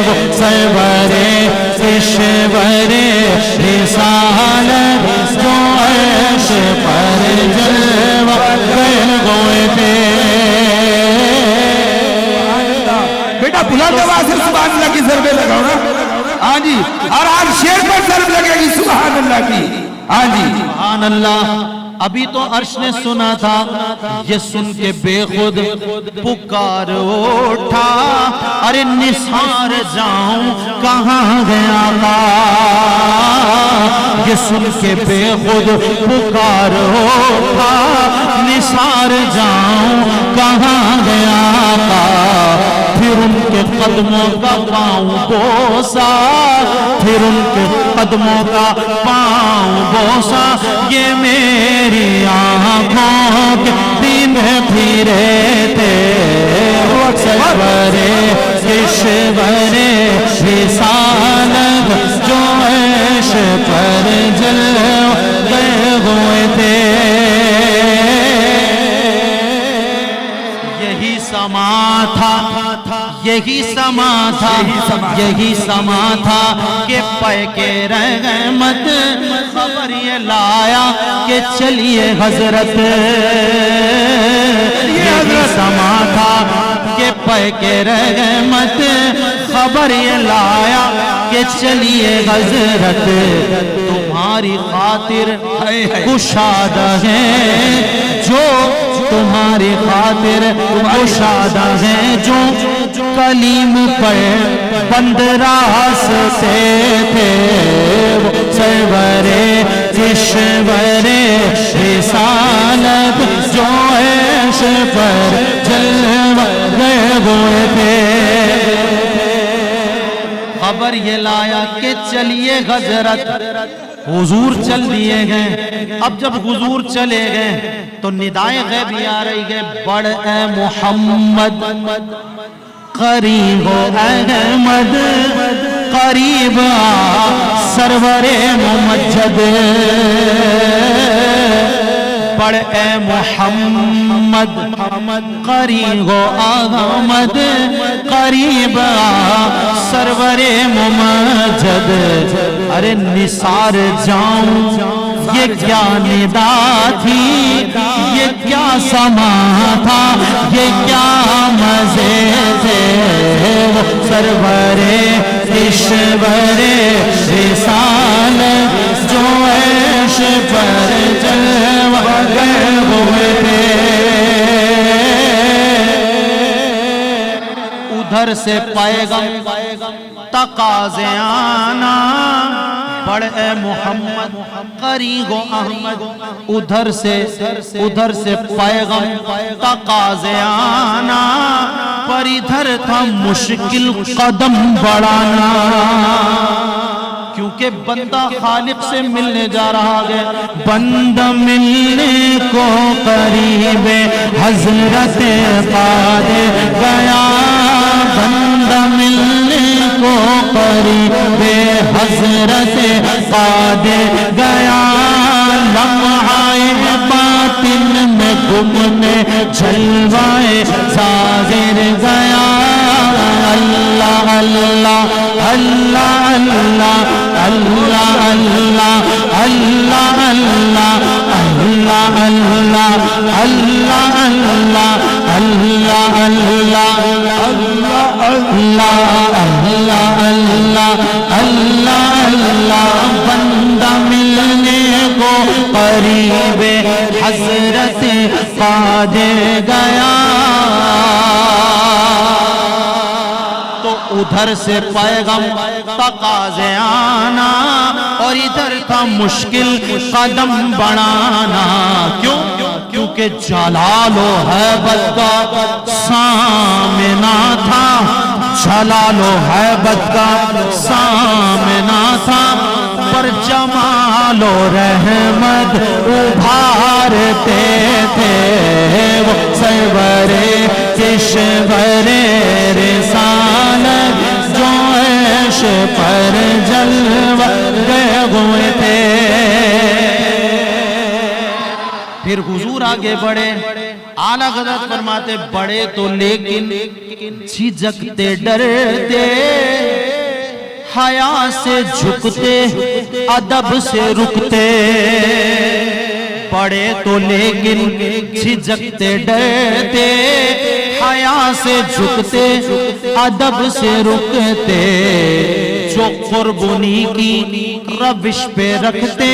وہ سرورے اشورے رسالت جو عرش پر جلوہ ہوئے تھے. بیٹا بلند آواز سے سبحان اللہ کی ضربے لگاؤ نا. ہاں جی, اور آج شیر پر ضرب لگے گی سبحان اللہ کی. ہاں جی سبحان اللہ. ابھی تو عرش نے سنا تھا, یہ سن کے بے خود پکار اٹھا, ارے نثار جاؤں کہاں گیا آقا. یہ سن کے بے خود پکار اٹھا, نثار جاؤں کہاں گیا آقا. پھر ان کے قدموں کا پاؤں بوسا, پھر ان کے قدموں کا پاؤں بوسا. یہ میری آنکھوں کے دن پھرے تھے. سرورے اشورے رسالت جو عرش پر جلوے ہوئے تھے. یہی سما تھا, یہی سما تھا, یہی سما تھا کہ پے کے رحمت خبر یہ لایا کہ چلیے حضرت. یہی سما تھا کہ پے کے رحمت خبر یہ لایا کہ چلیے حضرت. تمہاری خاطر کشادہ ہے جو, تمہاری خاطر کشادہ ہے جو کلیم پر بند راستے تھے. سرورے اشورے رسالت جو عرش پر جلوے ہوئے تھے. خبر یہ لایا کہ چلیے حضرت. حضور چل دیے گئے. اب جب حضور چلے گئے تو ندائے غیبی آ رہی ہے, بڑھ اے محمد قریب احمد, قریب آ سرور ممجد. بڑھ اے محمد قریب احمد, قریب آ سرور ممجد. ارے نثار جاؤں یہ کیا ندا تھی, یہ کیا سما تھا, یہ کیا مزے تھے. سرورے اشورے رسالت جو عرش پر جلوے ہوئے تھے. ادھر سے پیغام تقاضے آنا, بڑھ اے محمد قریب احمد. ادھر سے پیغام تقاضے آنا, پر ادھر تھا مشکل قدم بڑھانا. کیونکہ بندہ خالق سے ملنے جا رہا ہے. بندہ ملنے کو قریب حضرت قاد گیا, بندہ ملنے کو قریب حضرت قاد گیا. لمحہ باطن میں گم نے جلوائے ظاہر گیا. اللہ اللہ اللہ اللہ اللہ اللہ اللہ اللہ اللہ اللہ اللہ اللہ اللہ اللہ اللہ اللہ بندہ ملنے کو قریب حضرت قادر گیا تو ادھر سے پیغام تقاضے آنا اور ادھر تھا مشکل قدم بڑھانا کیوں کیونکہ جلال و ہیبت کا سامنا تھا جلال و ہیبت کا سامنا تھا پر جمال و رحمت ابھارتے تھے وہ سرور کشور رسالت جو عیش پر جلوہ ہوئے تھے پھر حضور آگے بڑھے اعلیٰ حضرت فرماتے بڑے تو لیکن جھجکتے ڈرتے حیا سے جھکتے ادب سے رکتے بڑے تو لیکن جھجکتے ڈرتے حیا سے جھکتے ادب سے رکتے جو قربانی کی روش پہ رکھتے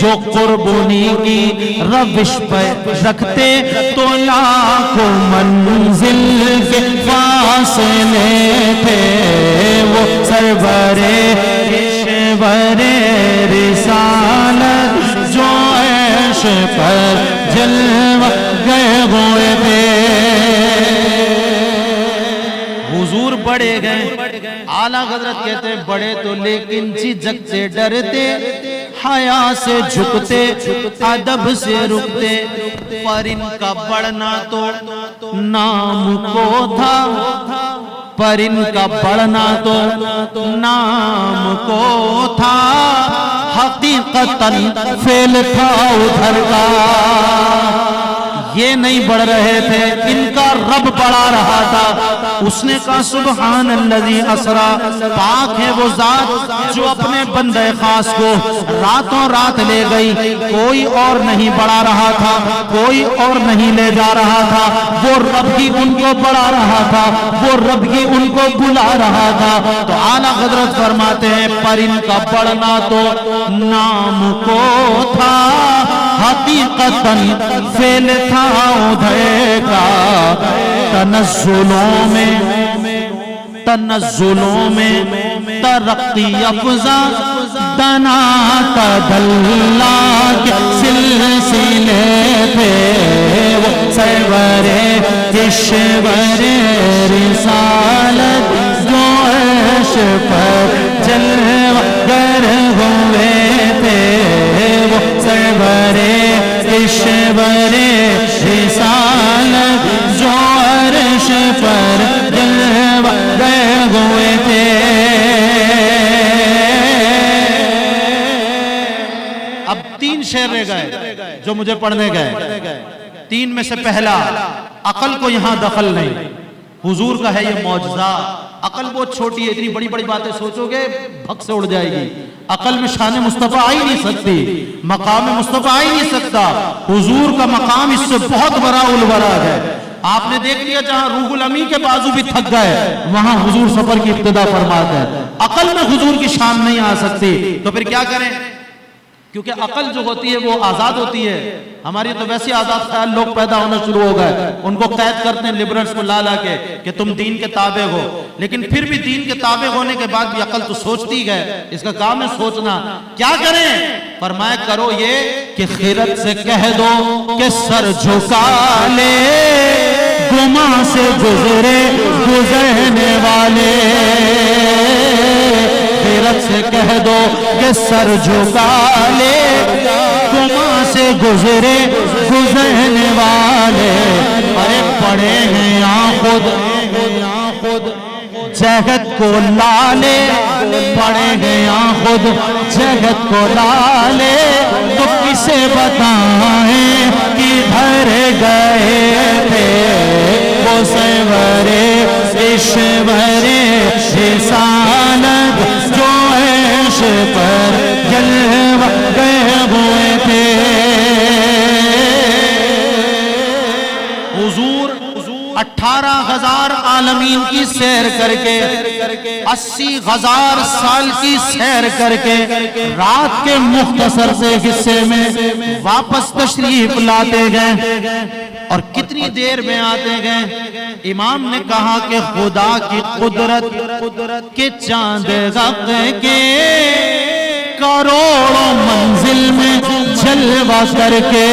جو قربانی کی روش پہ رکھتے تو لاکھوں منزل کے فاصلے تھے وہ سرور کشور رسالت جو عیش پر جلوہ گئے ہوئے تھے حضور بڑے گئے اعلیٰ حضرت کہتے ہیں بڑے تو لیکن جھجکتے ڈرتے حیا سے جھکتے ادب سے رکتے پر ان کا بڑھنا تو نام کو تھا پر ان کا بڑھنا تو نام کو تھا حقیقتاً فعل تھا ادھر کا یہ نہیں بڑھ رہے تھے ان کا رب بڑھا رہا تھا اس نے کہا سبحان الذی اسرا پاک ہے وہ ذات جو اپنے بندے خاص کو راتوں رات لے گئی کوئی اور نہیں بڑھا رہا تھا کوئی اور نہیں لے جا رہا تھا وہ رب ہی ان کو بڑھا رہا تھا وہ رب ہی ان کو بلا رہا تھا تو اعلیٰ حضرت فرماتے ہیں پر ان کا بڑھنا تو نام کو تھا حقیقتاً فعل تھا ادھر کا تنزلوں میں ترقی افزا دنا تدلا کے سلسلے تھے وہ سرور کشور رسالت جو عیش پر جلوہ گر ہوئے تھے وہ سرور کشور رسالت جو عرش پر جلوہ گئے ہوئے تھے اب 3 شعر رہ گئے جو مجھے پڑھنے گئے 3 میں سے پہلا عقل کو یہاں دخل نہیں حضور کا ہے یہ معجزہ عقل بہت چھوٹی ہے اتنی بڑی بڑی باتیں سوچو گے بھگ سے اڑ جائے گی عقل میں شان مصطفیٰ آ ہی نہیں سکتی مقام مصطفیٰ آ ہی نہیں سکتا حضور کا مقام اس سے بہت بڑا الورا ہے آپ نے دیکھ لیا جہاں روح الامی کے بازو بھی تھک گئے وہاں حضور سفر کی ابتدا فرماتے ہیں عقل میں حضور کی شان نہیں آ سکتی تو پھر کیا کریں کیونکہ عقل جو ہوتی ہے وہ آزاد ہوتی ہے ہماری تو ویسے آزاد خیال لوگ پیدا ہونا شروع ہو گئے ان کو قید کرتے ہیں لبرلز کو لا لا کے کہ تم دین کے تابع ہو لیکن پھر بھی دین کے تابع ہونے کے بعد بھی عقل تو سوچتی گئے اس کا کام ہے سوچنا کیا کریں فرمایا کرو یہ کہ خیرت سے کہہ دو کہ سر جھکا لے گماں سے گزرے گزرنے والے خیرت سے کہہ دو کہ سر جھکا لے گماں سے گزرے گزرنے والے ارے پڑے ہیں یہاں خود جگت کو لالے پڑے ہیں یہاں خود جگت کو لالے تو کسے بتائیں کدھر گئے تھے وہ سرور کشور رسالت جو عیش پر 18,000 عالمین کی سیر کر کے 80,000 سال کی سیر کر کے رات کے مختصر سے حصے میں واپس تشریف لاتے گئے اور کتنی دیر میں آتے گئے؟ امام نے کہا کہ خدا کی قدرت کے چاند غق کے کروڑوں منزل میں جلوہ کر کے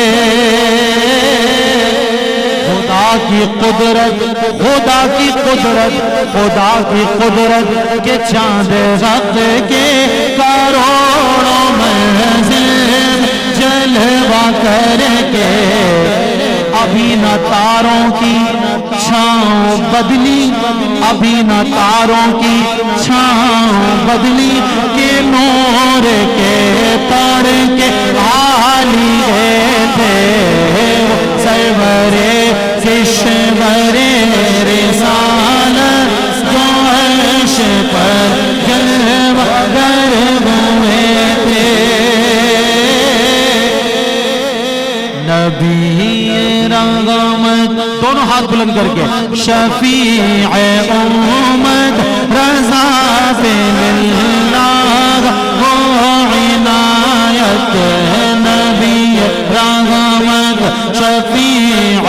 خدا کی قدرت کے چاند غق کے کروڑوں منزل جلوہ کر کے ابھی نہ تاروں کی چھاؤں بدلی ابھی نہ تاروں کی چھاؤں بدلی کہ نور کے پڑھ کے عالی تھے سرورے کشورے رسالت جو عرش پر جلوہ گر ہوئے تھے نبی رحمت دونوں ہاتھ بلند کر کے شفیع امت رضا باللہ وہ عنایت نبی رحمت شفیع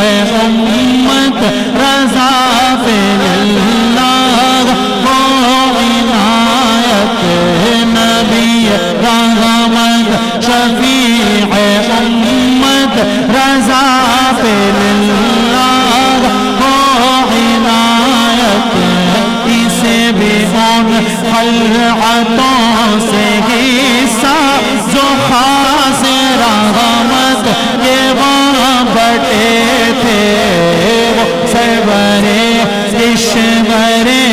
امت رضا باللہ وہ عنایت نبی رحمت شفیع امت رضا باللہ وہ عنایت اسے بھی ان خلعتوں سے حصہ جو خاص رحمت کے وہاں بٹے تھے وہ سرورے کشورے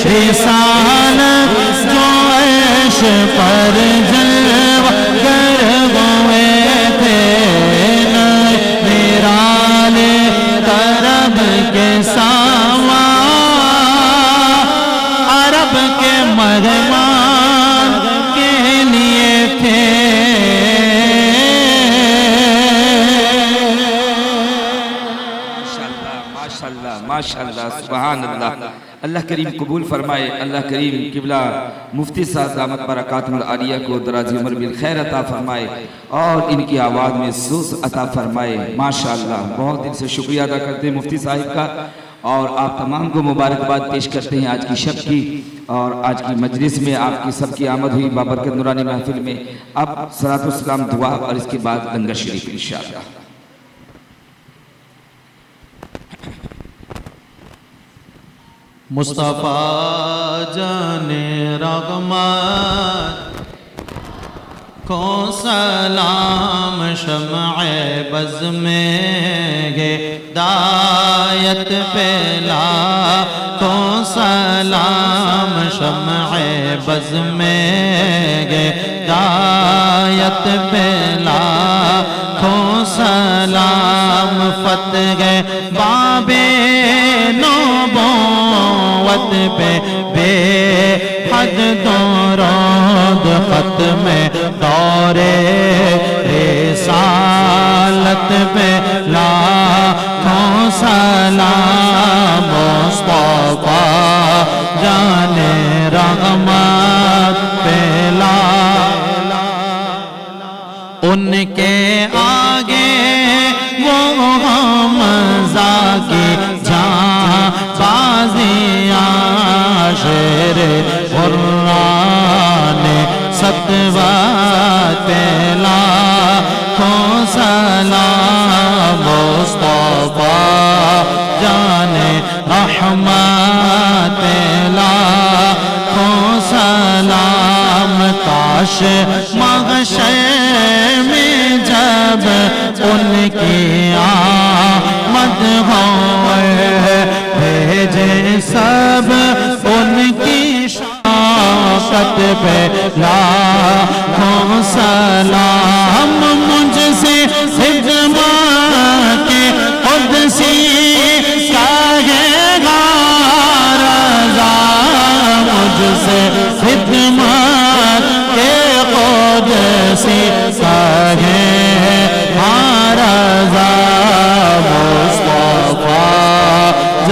رسالت جو عرش پر جلوہ گر ہوئے تھے نرالے طرب کے ساواں عرب کے مہمان کے لیے تھے ماشاءاللہ سبحان اللہ. اللہ کریم قبول فرمائے. اللہ کریم قبلہ مفتی صاحب دامت برکاتہ العالیہ کو دراز عمر بالخیر عطا فرمائے اور ان کی آواز میں سوز عطا فرمائے. ماشاءاللہ بہت دل سے شکریہ ادا کرتے ہیں مفتی صاحب کا اور آپ تمام کو مبارکباد پیش کرتے ہیں آج کی شب کی اور آج کی مجلس میں آپ کی سب کی آمد ہوئی بابرکت نورانی محفل میں. اب صلاۃ والسلام دعا اور اس کے بعد لنگر شریف انشاءاللہ. مصطفیٰ جان رحمت کو سلام شمع بز میں ہدایت پہلا کو سلام شمع بز میں ہدایت پہلا کو سلام فتح باب نبوت پہ بے حد دورود ختم دور رسالت پہ لاکھوں سلام مصطفیٰ جان رحمت پہ ان کے آگے وہ حمزہ کی جان بازیاں شیر قرآن ستوات پہلا کو سلام مصطفیٰ جان رحمت پہلا کو سلام. کاش محشر میں جب ان کی آمد ہوئے بھیجے سب ان کی شوقت پہ لاکھوں سلام. مجھ سے خدمت کے قدسی کہے گا رضا مجھ سے خدمت کے قدسی کہے گا رضا مصطفیٰ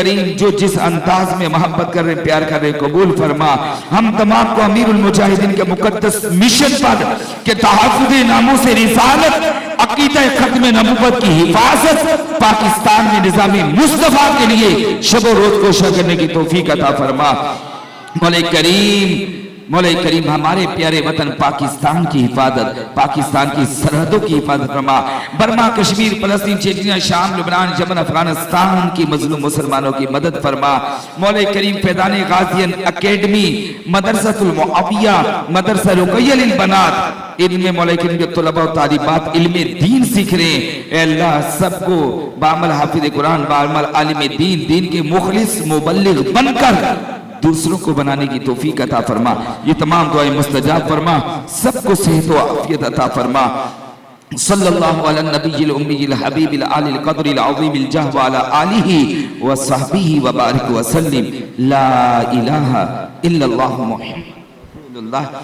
کریم جو جس انداز میں محبت کر رہے پیار کر رہے قبول فرما. ہم تمام کو امیر المجاہدین کے مقدس مشن پر کہ تحفظ ناموس رسالت، عقیدہ ختم نبوت کی حفاظت، پاکستان میں نظام مصطفیٰ کے لیے شب و روز کوشش کرنے کی توفیق عطا فرما. مولا کریم ہمارے پیارے وطن پاکستان کی حفاظت، پاکستان کی سرحدوں کی حفاظت فرما. برما، کشمیر، فلسطین، چیچنیا، شام، لبنان، یمن، افغانستان کی مظلوم مسلمانوں کی مدد فرما. مولا کریم فیضان غازیان اکیڈمی، مدرسہ المعاویہ، مدرسہ رقیہ للبنات، ان میں مولا کریم کے طلباء و طالبات علم دین سیکھ رہے ہیں. اے اللہ سب کو بعمل حافظ قرآن، بعمل عالم دین، دین کے مخلص مبلغ بن کر دوسروں کو بنانے کی توفیق عطا فرما. یہ تمام دعائیں مستجاب فرما. سب کو صحت و عافیت عطا فرما. صلی اللہ علی النبی الامی الحبیب العالی القدر العظیم الجہ وعلی آلہ وصحبہ وبارک وسلم. لا الہ الا اللہ محمد رسول اللہ.